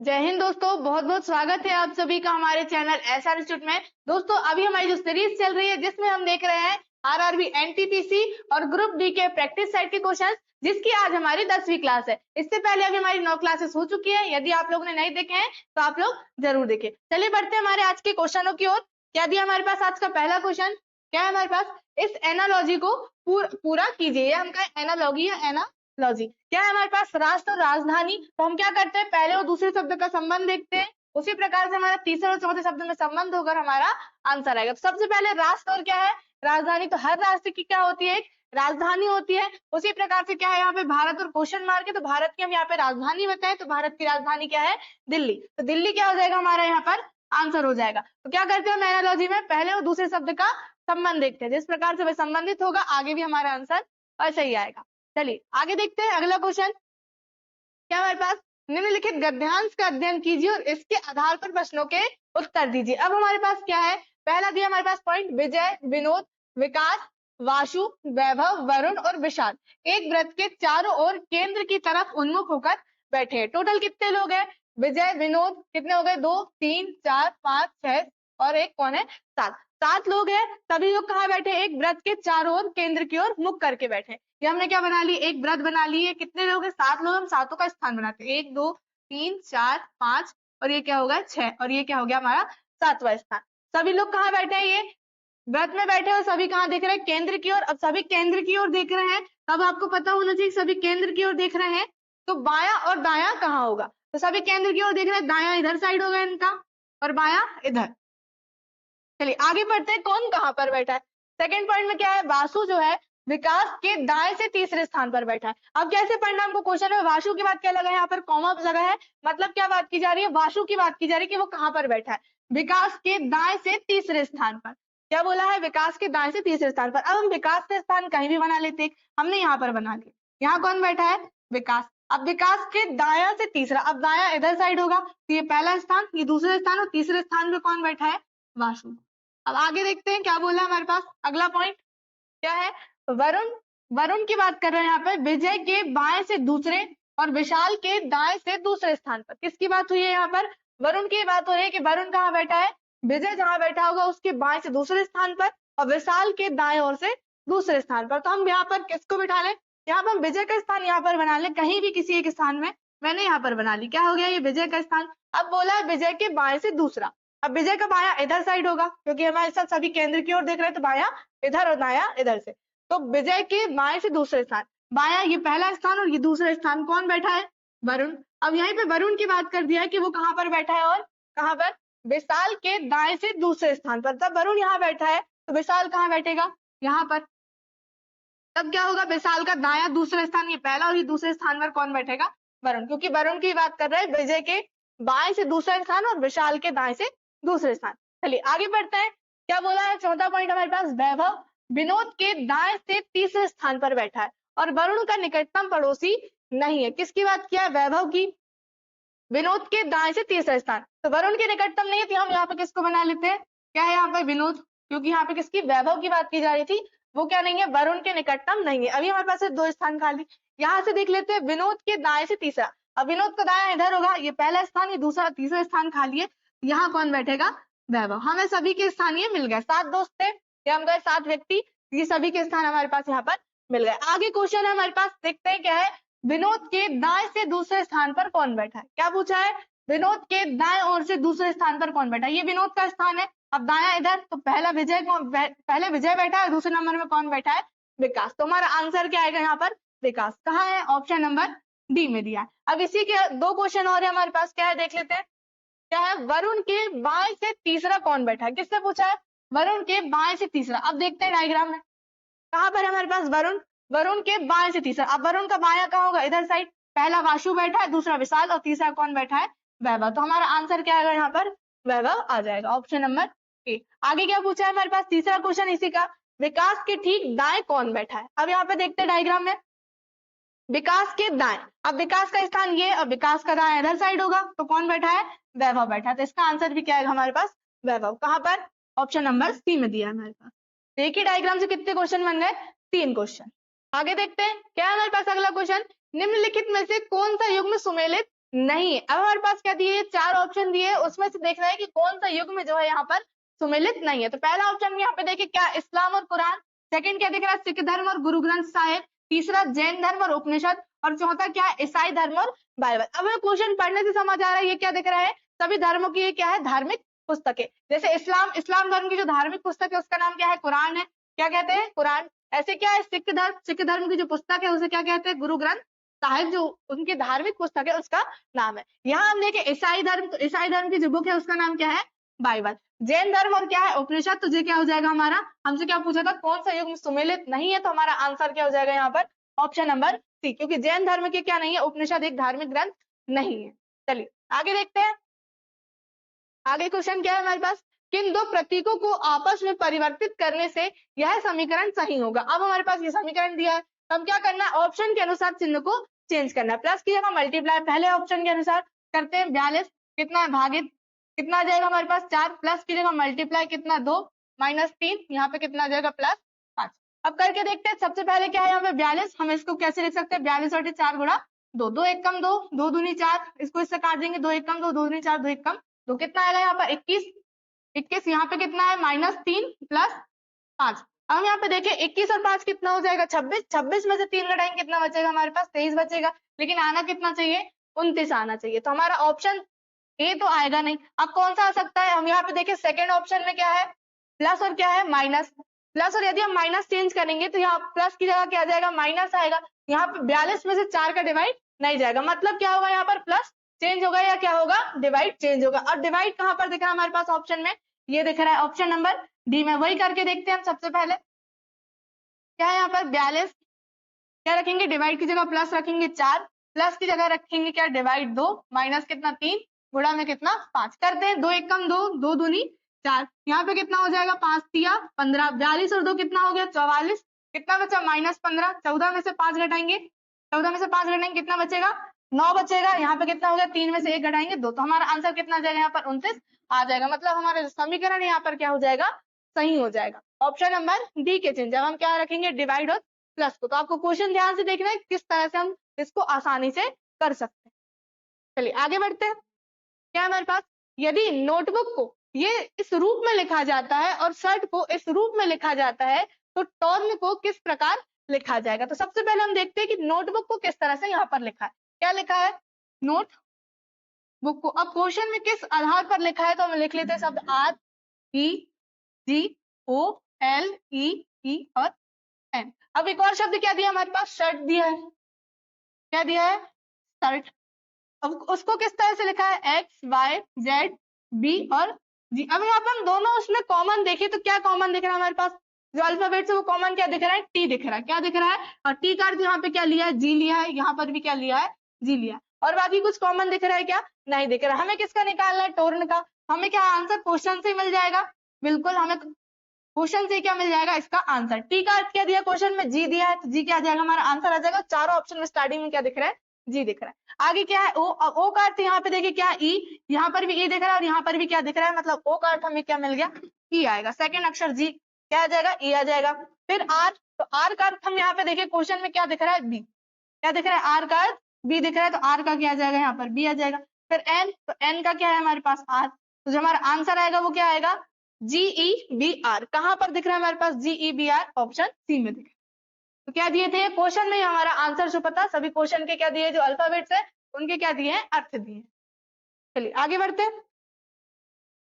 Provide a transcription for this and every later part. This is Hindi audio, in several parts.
जय हिंद दोस्तों, बहुत बहुत स्वागत है आप सभी का हमारे चैनल एसआर इंस्टीट्यूट में। दोस्तों अभी हमारी जो सीरीज चल रही है जिसमें हम देख रहे हैं आरआरबी एनटीपीसी और ग्रुप डी के प्रैक्टिस सेट के क्वेश्चंस, जिसकी आज हमारी 10वीं क्लास है। इससे पहले अभी हमारी 9 क्लासेस हो चुकी है। यदि आप लोगों ने नहीं देखे हैं तो आप लोग जरूर देखें। चलिए बढ़ते हैं हमारे आज के क्वेश्चनों की ओर। क्या दिया हमारे पास आज का पहला क्वेश्चन? क्या है हमारे पास? इस एनालॉजी को पूरा कीजिए। ये हम कहें एनालॉगी या एनालॉजी। क्या है हमारे पास? राष्ट्र और राजधानी। तो हम क्या करते हैं, पहले और दूसरे शब्द का संबंध देखते हैं, उसी प्रकार से हमारा तीसरे और चौथे शब्द में संबंध होकर हमारा आंसर आएगा। तो सबसे पहले राष्ट्र और क्या है? राजधानी। तो हर राष्ट्र की क्या होती है? एक राजधानी होती है। उसी प्रकार से क्या है यहाँ पे भारत और क्वेश्चन मार्क है, तो भारत की हम यहाँ पे राजधानी बताएं तो भारत की राजधानी क्या है? दिल्ली। तो दिल्ली क्या हो जाएगा हमारा यहाँ पर? आंसर हो जाएगा। तो क्या करते हैं हम एनालॉजी में पहले और दूसरे शब्द का संबंध देखते हैं, जिस प्रकार से वह संबंधित होगा आगे भी हमारा आंसर ऐसा ही आएगा। चलिए आगे देखते हैं अगला क्वेश्चन। क्या हमारे पास? निम्नलिखित गद्यांश का अध्ययन कीजिए और इसके आधार पर प्रश्नों के उत्तर दीजिए। अब हमारे पास क्या है? पहला दिया हमारे पास पॉइंट, विजय, विनोद, विकास, वासु, वैभव, वरुण और विशाल एक वृत्त के चारों ओर केंद्र की तरफ उन्मुख होकर बैठे हैं। टोटल कितने लोग हैं? विजय, विनोद कितने हो गए? 2, 3, 4, 5, 6 और एक कौन है? 7। 7 लोग हैं। सभी लोग कहाँ बैठे? एक वृत्त के चारों ओर केंद्र की ओर मुख करके बैठे। ये हमने क्या बना ली? एक वृत्त बना ली है। कितने लोग हैं? 7 लोग। हम सातों का स्थान बनाते हैं, 1, 2, 3, 4, 5 और ये क्या होगा? 6 और ये क्या हो गया हमारा? 7वां स्थान। सभी लोग कहाँ बैठे हैं? ये वृत्त में बैठे हुए सभी कहाँ देख रहे हैं? केंद्र की ओर। अब सभी केंद्र की ओर देख रहे हैं, तब आपको पता होना चाहिए सभी केंद्र की ओर देख रहे हैं, तो बायां और दायां कहाँ होगा? तो सभी केंद्र की ओर देख रहे हैं, दायां इधर साइड होगा इनका और बायां इधर। चलिए आगे बढ़ते हैं, कौन कहाँ पर बैठा है। सेकंड पॉइंट में क्या है? वासु जो है विकास के दाएं से तीसरे स्थान पर बैठा है। अब कैसे पढ़ना हमको? क्वेश्चन में वासु की बात क्या लगा है? यहाँ पर कॉमा लगा है, मतलब क्या बात की जा रही है? वासु की बात की जा रही है कि वो कहाँ पर बैठा है? विकास के दाएं से तीसरे स्थान पर। क्या बोला है? विकास के दाएं से तीसरे स्थान पर। अब हम विकास का स्थान कहीं भी बना लेते, हमने यहाँ पर बना लिया। यहाँ कौन बैठा है? विकास। अब विकास के दाया से तीसरा, अब दाया इधर साइड होगा, तो ये पहला स्थान, ये दूसरा स्थान और तीसरे स्थान पे कौन बैठा है? वासु। अब आगे देखते हैं क्या बोला हमारे पास। अगला पॉइंट क्या है? वरुण। वरुण की बात कर रहे हैं यहाँ पे, विजय के बाएं से दूसरे और विशाल के दाएं से दूसरे स्थान पर। किसकी बात हुई है यहाँ पर? वरुण की बात हो रही है कि वरुण कहाँ बैठा है? विजय जहां बैठा होगा उसके बाएं से दूसरे स्थान पर और विशाल के दाएं ओर से दूसरे स्थान पर। तो हम यहाँ पर किसको बिठा लें? यहाँ पर हम विजय का स्थान यहाँ पर बना लें, कहीं भी किसी एक स्थान में। मैंने यहाँ पर बना ली, क्या हो गया? ये विजय का स्थान। अब बोला है विजय के बाएं से दूसरा। अब विजय का बायां इधर साइड होगा, क्योंकि हमारे साथ सभी केंद्र की ओर देख रहे हैं, तो बायां इधर और दायां इधर से। तो विजय के बाएं से दूसरे स्थान, बायां ये पहला स्थान और ये दूसरा स्थान, कौन बैठा है? वरुण। अब यहीं पे वरुण की बात कर दिया है कि वो कहाँ पर बैठा है और कहाँ पर? विशाल के दाएं से दूसरे स्थान पर। तब वरुण यहाँ बैठा है तो विशाल कहाँ बैठेगा? यहाँ पर। तब क्या होगा? विशाल का दाया दूसरा स्थान ये पहला और ये दूसरे स्थान पर कौन बैठेगा? वरुण, क्योंकि वरुण की बात कर रहे हैं विजय के बाएं से दूसरा स्थान और विशाल के दाएं से दूसरे स्थान। चलिए आगे बढ़ते हैं। क्या बोला है? चौथा पॉइंट हमारे पास, वैभव विनोद के दाएं से तीसरे स्थान पर बैठा है और वरुण का निकटतम पड़ोसी नहीं है। किसकी बात किया? वैभव की। विनोद के दाएं से तीसरा स्थान, तो वरुण के निकटतम नहीं है, तो हम यहाँ पे किसको बना लेते हैं? क्या है यहाँ पे? विनोद, क्योंकि यहाँ पे किसकी? वैभव की बात की जा रही थी। वो क्या नहीं है? वरुण के निकटतम नहीं है। अभी हमारे पास 2 स्थान खाली, यहाँ से देख लेते हैं विनोद के दाएं से तीसरा। अब विनोद का दाया इधर होगा, ये पहला स्थान, ये दूसरा तीसरा स्थान खाली है, यहाँ कौन बैठेगा? वैभव। हमें सभी के स्थान ये मिल गए। 7 दोस्त थे, ये हम गए 7 व्यक्ति, ये सभी के स्थान हमारे पास यहाँ पर मिल गए। आगे क्वेश्चन है हमारे पास, देखते हैं क्या है। विनोद के दाएं से दूसरे स्थान पर कौन बैठा है? क्या पूछा है? विनोद के दाएं ओर से दूसरे स्थान पर कौन बैठा है? ये विनोद का स्थान है। अब दाया इधर, तो पहले विजय बैठा है, दूसरे नंबर में कौन बैठा है? विकास। तो हमारा आंसर क्या आएगा यहाँ पर? विकास। कहाँ है? ऑप्शन नंबर डी में दिया है। अब इसी के 2 क्वेश्चन और है हमारे पास, क्या है देख लेते हैं। क्या है? वरुण के बाएं से तीसरा कौन बैठा है? किससे पूछा है? वरुण के बाएं से तीसरा। अब देखते हैं डायग्राम में, कहाँ पर है हमारे पास वरुण? वरुण के बाएं से तीसरा। अब वरुण का बायां कहाँ होगा? इधर साइड। पहला वासु बैठा है, दूसरा विशाल और तीसरा कौन बैठा है? वैभव। तो हमारा आंसर क्या आएगा यहाँ पर? वैभव आ जाएगा, ऑप्शन नंबर ए। आगे क्या पूछा है हमारे पास? तीसरा क्वेश्चन इसी का, विकास के ठीक दाएं कौन बैठा है? अब यहाँ पे देखते हैं डायग्राम में, विकास के दाएं। अब विकास का स्थान ये और विकास का दाएं इधर साइड होगा, तो कौन बैठा है? वैभव बैठा है। तो इसका आंसर भी क्या आएगा हमारे पास? वैभव। कहाँ पर? ऑप्शन नंबर सी में दिया है हमारे पास। देखिए डायग्राम से कितने क्वेश्चन बन गए? 3 क्वेश्चन। आगे देखते हैं क्या है हमारे पास अगला क्वेश्चन। निम्नलिखित में से कौन सा युग्म सुमेलित नहीं। अब हमारे पास क्या दिए, 4 ऑप्शन दिए, उसमें से देखना है कि कौन सा युग्म जो है यहाँ पर सुमेलित नहीं है। तो पहला ऑप्शन यहाँ पे देखिए क्या, इस्लाम और कुरान। सेकंड क्या दिख रहा है, सिख धर्म और गुरु ग्रंथ साहिब। तीसरा जैन धर्म और उपनिषद। और चौथा क्या है, ईसाई धर्म और बाइबल। अब हमें क्वेश्चन पढ़ने से समझ आ रहा है ये क्या दिख रहा है, सभी धर्मों की ये क्या है, धार्मिक पुस्तकें। जैसे इस्लाम धर्म की जो धार्मिक पुस्तक है उसका नाम क्या है, कुरान है। क्या कहते हैं, कुरान। ऐसे क्या है, सिख धर्म की जो पुस्तक है उसे क्या कहते हैं, गुरु ग्रंथ साहिब, जो उनकी धार्मिक पुस्तक है उसका नाम है। यहाँ हम देखें ईसाई धर्म की जो बुक है उसका नाम क्या है, बाइबल। जैन धर्म और क्या है, उपनिषद। तो ये क्या हो जाएगा हमारा, हमसे क्या पूछा था, कौन सा युग्म सुमेलित नहीं है, तो हमारा आंसर क्या हो जाएगा यहाँ पर, ऑप्शन नंबर सी, क्योंकि जैन धर्म के क्या नहीं है, उपनिषद एक धार्मिक ग्रंथ नहीं है। चलिए आगे देखते हैं। आगे क्वेश्चन क्या है हमारे पास, किन दो प्रतीकों को आपस में परिवर्तित करने से यह समीकरण सही होगा। अब हमारे पास ये समीकरण दिया है, तो हम क्या करना है, ऑप्शन के अनुसार चिन्ह को चेंज करना है। प्लस की जगह मल्टीप्लाई, पहले ऑप्शन के अनुसार करते हैं, 42 कितना है, भागित कितना आ जाएगा हमारे पास 4, प्लस की जगह मल्टीप्लाई कितना 2, -3, यहाँ पे कितना आ जाएगा +5। अब करके देखते हैं। सबसे पहले क्या है यहाँ पे 42, हम इसको कैसे लिख सकते हैं, 42 बटे 4 गुणा 2, 2 एक कम 2, 2 दूनी 4, इसको इससे काट देंगे, 2 एक कम 2, 2 दूनी 4, 2 एक कम 2, कितना आएगा यहाँ पर 21, 21 यहाँ पे कितना है, -3 + 5। अब हम यहाँ पे देखें 21 और 5 कितना हो जाएगा 26, 26 में से 3 घटाएंगे कितना बचेगा हमारे पास 23 बचेगा, लेकिन आना कितना चाहिए 29 आना चाहिए। तो हमारा ऑप्शन ए तो आएगा नहीं। अब कौन सा आ सकता है, हम यहाँ पे देखें सेकंड ऑप्शन में क्या है, प्लस और क्या है माइनस। प्लस और यदि हम माइनस चेंज करेंगे तो यहाँ प्लस की जगह क्या आ जाएगा, माइनस आएगा। यहाँ पे 42 में से 4 का डिवाइड नहीं जाएगा, मतलब क्या होगा यहाँ पर प्लस चेंज होगा या क्या होगा, डिवाइड चेंज होगा। और डिवाइड कहाँ पर दिख रहा है हमारे पास ऑप्शन में, ये दिख रहा है ऑप्शन नंबर डी में। वही करके देखते हैं हम। सबसे पहले क्या है यहाँ पर 42, क्या रखेंगे, डिवाइड की जगह प्लस रखेंगे 4, प्लस की जगह रखेंगे क्या, डिवाइड 2, माइनस कितना 3, गुणा में कितना 5। करते हैं 2 एक कम 2, 2 दूनी 4, यहाँ पे कितना हो जाएगा 5 तिया 15, 42 और 2 कितना हो गया 44, कितना बचा -15, 14 में से 5 घटाएंगे, 14 में से 5 घटाएंगे कितना बचेगा 9 बचेगा। यहाँ पे कितना हो गया 3 में से 1 घटाएंगे 2, तो हमारा आंसर कितना आ जाएगा यहाँ पर 29 आ जाएगा। मतलब हमारा समीकरण यहाँ पर क्या हो जाएगा, सही हो जाएगा। ऑप्शन नंबर डी के चिन्ह जब हम क्या रखेंगे, डिवाइड और प्लस को। तो आपको क्वेश्चन ध्यान से देखना है किस तरह से हम इसको आसानी से कर सकते हैं। चलिए आगे बढ़ते हैं। क्या हमारे पास, यदि नोटबुक को ये इस रूप में लिखा जाता है और शर्ट को इस रूप में लिखा जाता है तो टॉर्न को किस प्रकार लिखा जाएगा। तो सबसे पहले हम देखते हैं कि नोटबुक को किस तरह से यहाँ पर लिखा है। क्या लिखा है, नोट बुक को। अब क्वेश्चन में किस आधार पर लिखा है, तो हम लिख लेते हैं शब्द REGOLE और एन। अब एक और शब्द क्या दिया हमारे पास, शर्ट दिया है। क्या दिया है, शर्ट। अब उसको किस तरह से लिखा है, XYZB और G। अब यहाँ पर हम दोनों उसमें कॉमन देखें तो क्या कॉमन दिख रहा है हमारे पास, जो अल्फाबेट से वो कॉमन क्या दिख रहा है, T दिख रहा है। क्या दिख रहा है, और T का अर्थ यहाँ पे क्या लिया है, G लिया है, यहाँ पर भी क्या लिया है, G लिया है। और बाकी कुछ कॉमन दिख रहा है क्या, नहीं दिख रहा। हमें किसका निकालना है, टोर्न का। हमें क्या आंसर क्वेश्चन से मिल जाएगा, बिल्कुल हमें क्वेश्चन से क्या मिल जाएगा इसका आंसर। टी का अर्थ क्या दिया क्वेश्चन में, जी दिया है, तो जी क्या आ जाएगा हमारा आंसर आ जाएगा। चारों ऑप्शन में स्टार्टिंग में क्या दिख रहा है, जी दिख रहा है। आगे क्या है, ओ का अर्थ यहाँ पे देखिए क्या, ई, यहाँ पर भी ई दिख रहा है और यहाँ पर भी क्या दिख रहा है, मतलब ओ का अर्थ हमें क्या मिल गया, ई आएगा। सेकंड अक्षर जी क्या आ जाएगा, ई आ जाएगा। फिर आर, तो आर का अर्थ हम यहाँ पे देखिए क्वेश्चन में क्या दिख रहा है, बी। क्या दिख रहा है, आर का अर्थ बी दिख रहा है, तो आर का क्या आ जाएगा यहाँ पर, बी आ जाएगा। फिर एन, तो एन का क्या है हमारे पास, आर। तो जो हमारा आंसर आएगा वो क्या आएगा, GEBR। कहां पर दिख रहा है हमारे पास, GEBR ऑप्शन सी में दिख रहा है। तो क्या दिए थे क्वेश्चन में, हमारा आंसर जो पता, सभी क्वेश्चन के क्या दिए, जो अल्फाबेट्स है उनके क्या दिए हैं, अर्थ दिए। चलिए आगे बढ़ते हैं।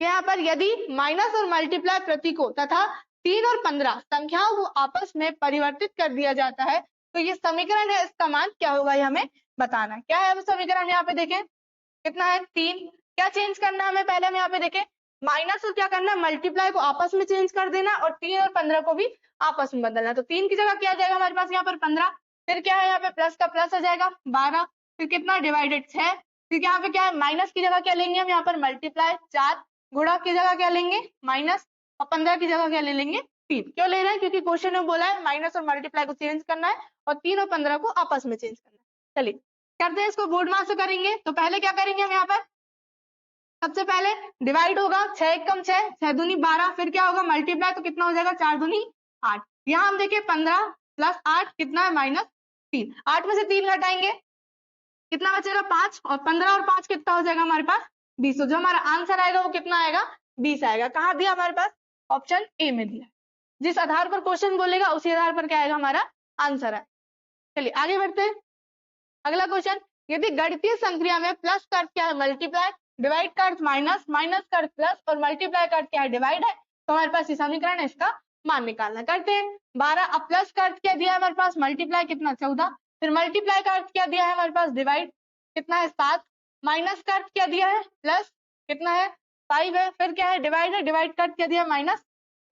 यहाँ पर यदि माइनस और मल्टीप्लाई प्रतीकों तथा 3 और 15 संख्याओं को आपस में परिवर्तित कर दिया जाता है तो ये समीकरण है, इसका मान क्या होगा ये हमें बताना है। क्या है समीकरण, यहाँ पे देखें कितना है 3। क्या चेंज करना है हमें, पहले हम यहाँ पे देखें माइनस और क्या करना है, मल्टीप्लाई को आपस में चेंज कर देना और 3 और 15 को भी आपस में बदलना। तो 3 की जगह क्या आ जाएगा हमारे पास यहाँ पर 15, फिर क्या है यहाँ पे प्लस का प्लस आ जाएगा 12, फिर कितना डिवाइडेड 6, फिर यहाँ पे क्या है माइनस की जगह क्या लेंगे हम यहाँ पर मल्टीप्लाई 4, गुणा की जगह क्या लेंगे माइनस, और 15 की जगह क्या ले लेंगे 3। क्यों ले रहे हैं, क्योंकि क्वेश्चन में बोला है माइनस और मल्टीप्लाई को चेंज करना है और 3 और 15 को आपस में चेंज करना है। चलिए करते हैं इसको, बोर्ड मास से करेंगे। तो पहले क्या करेंगे हम यहाँ पर, सबसे पहले डिवाइड होगा 6 एक कम 6, 6 दूनी 12, फिर क्या होगा मल्टीप्लाई, तो कितना हो जाएगा 4 दूनी 8। यहाँ हम देखिए 15 + 8 कितना है -3, 8 में से 3 घटाएंगे कितना बचेगा 5, और 15 और 5 कितना हो जाएगा हमारे पास 20। तो जो हमारा आंसर आएगा वो कितना आएगा 20 आएगा। कहाँ दिया हमारे पास ऑप्शन ए में दिया। जिस आधार पर क्वेश्चन बोलेगा उसी आधार पर क्या आएगा हमारा आंसर है। चलिए आगे बढ़ते हैं। अगला क्वेश्चन, यदि गणितीय संक्रिया में प्लस का अर्थ क्या है मल्टीप्लाई, डिवाइड का अर्थ माइनस, माइनस का अर्थ प्लस और मल्टीप्लाई का अर्थ क्या है डिवाइड है, तो हमारे पास ये समीकरण है, इसका मान निकालना। करते हैं 12। अब प्लस का अर्थ क्या दिया है हमारे पास मल्टीप्लाई कितना 14, फिर मल्टीप्लाई का अर्थ क्या दिया है हमारे पास डिवाइड कितना है 7, माइनस का अर्थ क्या दिया है प्लस कितना है 5 है, फिर क्या है डिवाइड है, डिवाइड का अर्थ क्या दिया माइनस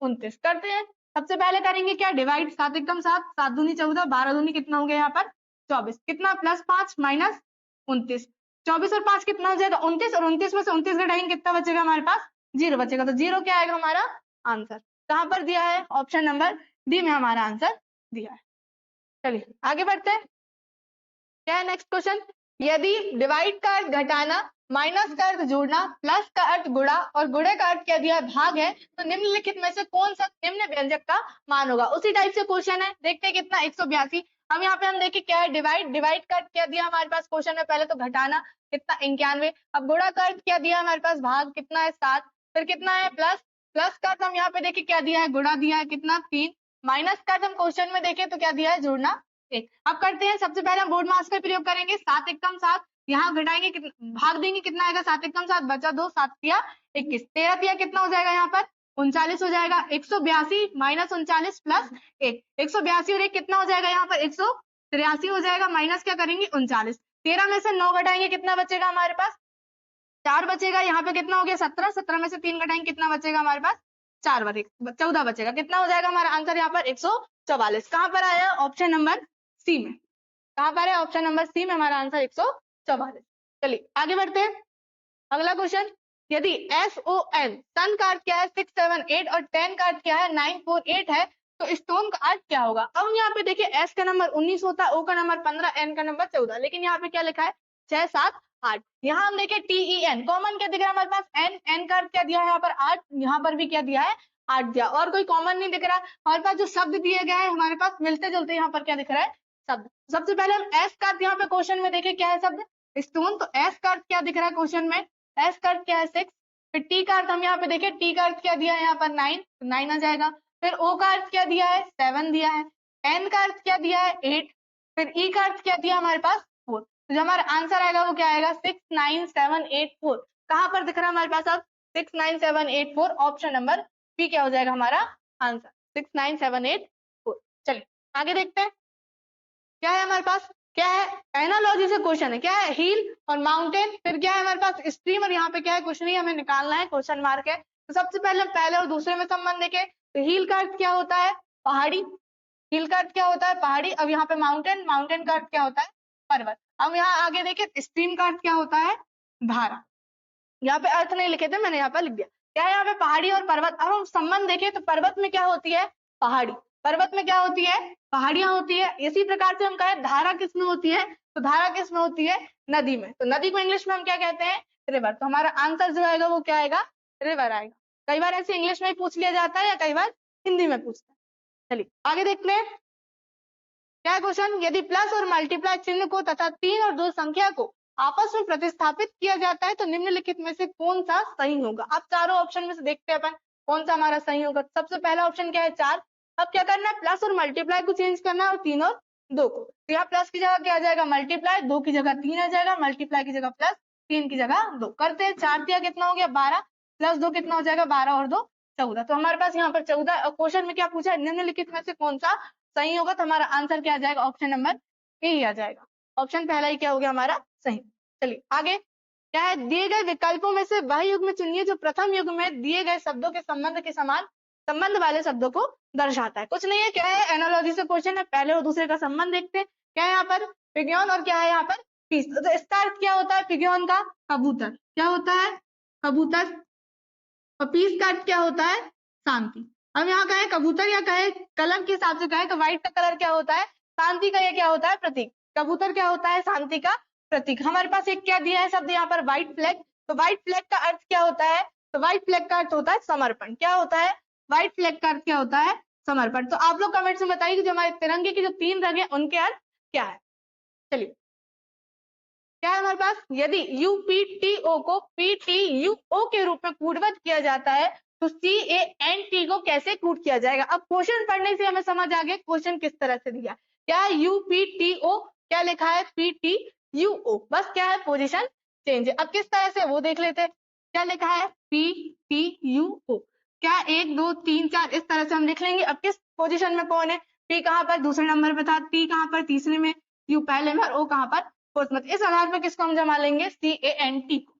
29। करते हैं, सबसे पहले करेंगे क्या डिवाइड, 7 एकम 7, 7 दूनी 14, 12 दूनी कितना हो गया यहाँ पर 24, कितना प्लस 5 माइनस 29, 24 और 5 कितना हो जाएगा 29, और 29 में से 29 घटाएंगे कितना बचेगा हमारे पास 0 बचेगा। तो 0 क्या आएगा हमारा आंसर, कहां पर दिया है ऑप्शन नंबर डी में हमारा आंसर दिया है। चलिए आगे बढ़ते हैं। क्या है नेक्स्ट क्वेश्चन, यदि डिवाइड का अर्थ घटाना, माइनस का अर्थ जोड़ना, प्लस का अर्थ गुणा और गुणे का अर्थ क्या दिया है भाग है, तो निम्नलिखित में से कौन सा निम्न व्यंजक का मान होगा। उसी टाइप से क्वेश्चन है, देखते हैं कितना 182। हम यहाँ पे हम देखिए क्या है डिवाइड, डिवाइड का अर्थ क्या दिया हमारे पास क्वेश्चन में, पहले तो घटाना कितना 91, अब गुणा का अर्थ क्या दिया हमारे पास भाग कितना है 7, फिर कितना है प्लस, प्लस का अर्थ हम यहाँ पे देखिए क्या दिया है गुणा दिया है कितना 3, माइनस का अर्थ हम क्वेश्चन में देखें तो क्या दिया है जोड़ना 1। अब करते हैं, सबसे पहले हम बोर्ड मास का प्रयोग करेंगे, 7 एकम 7, यहाँ घटाएंगे भाग देंगे कितना आएगा 7 एकम 7 बचा 2, 7 तिया 21, 13 तिया कितना हो जाएगा यहाँ पर 39 हो जाएगा। 182 माइनस 39 प्लस 1, 182 और 1 कितना हो जाएगा यहाँ पर 183 हो जाएगा, माइनस क्या करेंगे 39, 13 में से 9 घटाएंगे कितना बचेगा हमारे पास 4 बचेगा। यहाँ पे कितना हो गया 17, 17 में से 3 घटाएंगे कितना बचेगा हमारे पास 4 14 बचेगा, कितना हो जाएगा हमारा आंसर यहाँ पर 144। कहाँ पर आया ऑप्शन नंबर सी में, कहां पर है ऑप्शन नंबर सी में हमारा आंसर 144। चलिए आगे बढ़ते हैं। अगला क्वेश्चन, यदि SON सन का अर्थ क्या है 678 और 10 का अर्थ क्या है 948 है, तो स्टोन का अर्थ क्या होगा। अब यहाँ पे देखिए S का नंबर 19 होता है, O का नंबर 15, N का नंबर 14, लेकिन यहाँ पे क्या लिखा है 6 7 8। यहाँ हम देखे TEN कॉमन क्या दिख रहा है हमारे पास N का अर्थ क्या दिया है यहाँ पर 8, यहाँ पर भी क्या दिया है 8 दिया, और कोई कॉमन नहीं दिख रहा। हमारे पास जो शब्द दिए गए हैं हमारे पास मिलते जुलते यहाँ पर क्या दिख रहा है शब्द। सबसे पहले हम एस का अर्थ यहाँ पे क्वेश्चन में देखें क्या है शब्द स्टोन, तो एस का अर्थ क्या दिख रहा है क्वेश्चन में, एस का अर्थ क्या है 6, फिर टी का अर्थ हम यहाँ पे देखें, टी का अर्थ क्या दिया है यहाँ पर 9, तो 9 आ जाएगा, फिर ओ का अर्थ क्या दिया है 7 दिया है, एन का अर्थ क्या दिया है 8, फिर ई का अर्थ क्या दिया हमारे पास 4, तो जो हमारा आंसर आएगा वो क्या आएगा 6 9 7 8 4। कहाँ पर दिख रहा है हमारे पास अब 6 9 7 8 4, ऑप्शन नंबर बी क्या हो जाएगा हमारा आंसर 6 9 7 8 4। चलिए आगे देखते हैं क्या है हमारे पास, क्या है एनालॉजी से क्वेश्चन है, क्या है हिल और माउंटेन, फिर क्या है हमारे पास स्ट्रीम, और यहाँ पे क्या है कुछ नहीं हमें निकालना है क्वेश्चन मार्क है। तो सबसे पहले हम पहले और दूसरे में संबंध देखें, तो हिल का अर्थ क्या होता है पहाड़ी, हिल का अर्थ क्या होता है पहाड़ी, अब यहाँ पे माउंटेन, माउंटेन का अर्थ क्या होता है पर्वत। अब यहाँ आगे देखें स्ट्रीम का अर्थ क्या होता है धारा, यहाँ पे अर्थ नहीं लिखे थे मैंने यहाँ पर लिख दिया, क्या है यहाँ पे पहाड़ी और पर्वत। अब हम संबंध देखें तो पर्वत में क्या होती है पहाड़ी, पर्वत में क्या होती है पहाड़ियां होती है। इसी प्रकार से हम कहें धारा किस में होती है, तो धारा किस में होती है नदी में, तो नदी को इंग्लिश में हम क्या कहते हैं रिवर। तो हमारा आंसर जो आएगा वो क्या आएगा रिवर आएगा। कई बार ऐसे इंग्लिश में पूछ लिया जाता है या कई बार हिंदी में पूछता है। चलिए आगे देखते हैं क्या क्वेश्चन, यदि प्लस और मल्टीप्लाई चिन्ह को तथा 3 और 2 संख्या को आपस में प्रतिस्थापित किया जाता है तो निम्नलिखित में से कौन सा सही होगा। अब चारों ऑप्शन में से देखते हैं अपन कौन सा हमारा सही होगा। सबसे पहला ऑप्शन क्या है 4, अब क्या करना है प्लस और मल्टीप्लाई को चेंज करना है और 3 और 2 को, तो यहाँ प्लस की जगह क्या आ जाएगा मल्टीप्लाई, 2 की जगह 3 आ जाएगा, मल्टीप्लाई की जगह प्लस, 3 की जगह 2। करते हैं 4 दिया कितना हो गया 12, प्लस 2 कितना हो जाएगा 12 और 2 14, तो हमारे पास यहाँ पर 14। और क्वेश्चन में क्या पूछा है निम्नलिखित में से कौन सा सही होगा, तो हमारा आंसर क्या आ जाएगा ऑप्शन नंबर ए ही आ जाएगा, ऑप्शन पहला ही क्या हो गया हमारा सही। चलिए आगे क्या है, दिए गए विकल्पों में से वह युग्म चुनिए जो प्रथम युग्म में दिए गए शब्दों के संबंध के समान संबंध वाले शब्दों को दर्शाता है। कुछ नहीं है, क्या है एनालॉजी से क्वेश्चन है, पहले और दूसरे का संबंध देखते हैं। क्या है यहाँ पर पिगियन और क्या है यहाँ पर पीस, तो इसका अर्थ क्या होता है पिगियन का कबूतर, क्या होता है कबूतर, और पीस का अर्थ क्या होता है शांति। हम यहाँ कहें कबूतर या कहें कलर के हिसाब से कहें तो व्हाइट का कलर क्या होता है शांति का, ये क्या होता है प्रतीक, कबूतर क्या होता है शांति का प्रतीक। हमारे पास एक क्या दिया है शब्द यहाँ पर व्हाइट फ्लैग, तो व्हाइट फ्लैग का अर्थ क्या होता है, तो व्हाइट फ्लैग का अर्थ होता है समर्पण। क्या होता है व्हाइट फ्लैग का अर्थ क्या होता है समर्पण। तो आप लोग कमेंट्स में बताइए कि जो हमारे तिरंगे के जो 3 रंग है उनके अर्थ क्या है। चलिए क्या है हमारे पास, यदि यूपीटीओ को पीटीयूओ के रूप में कूटबद्ध किया जाता है तो CANT को कैसे कूट किया जाएगा। अब क्वेश्चन पढ़ने से हमें समझ आ गया क्वेश्चन किस तरह से दिया। क्या यूपीटीओ, क्या लिखा है पीटीयूओ, बस क्या है पोजीशन चेंज है। अब किस तरह से वो देख लेते हैं। क्या लिखा है पीटीयूओ, क्या 1 2 3 4 इस तरह से हम लिख लेंगे। अब किस पोजीशन में कौन है, पी कहाँ पर दूसरे नंबर पे था, टी कहाँ पर तीसरे में, यू पहले में और ओ कहाँ पर फोर्थ में। इस आधार पर किसको हम जमा लेंगे, CANT को।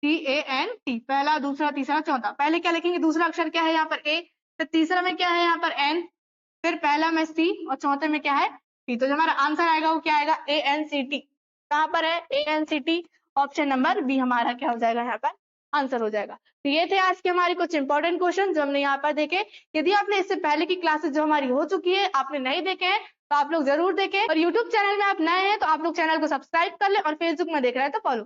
CANT पहला दूसरा तीसरा चौथा। पहले क्या लिखेंगे, दूसरा अक्षर क्या है यहाँ पर A, फिर तीसरा में क्या है यहाँ पर N, फिर पहला में C और चौथे में क्या है T। तो जो हमारा आंसर आएगा वो क्या आएगा, ANCT। कहाँ पर है ANCT, ऑप्शन नंबर बी हमारा क्या हो जाएगा यहाँ पर आंसर हो जाएगा। तो ये थे आज के हमारे कुछ इंपॉर्टेंट क्वेश्चन जो हमने यहाँ पर देखे। यदि आपने इससे पहले की क्लासेस जो हमारी हो चुकी है आपने नहीं देखे हैं तो आप लोग जरूर देखें, और यूट्यूब चैनल में आप नए हैं तो आप लोग चैनल को सब्सक्राइब कर ले और फेसबुक में देख रहे हैं तो फॉलो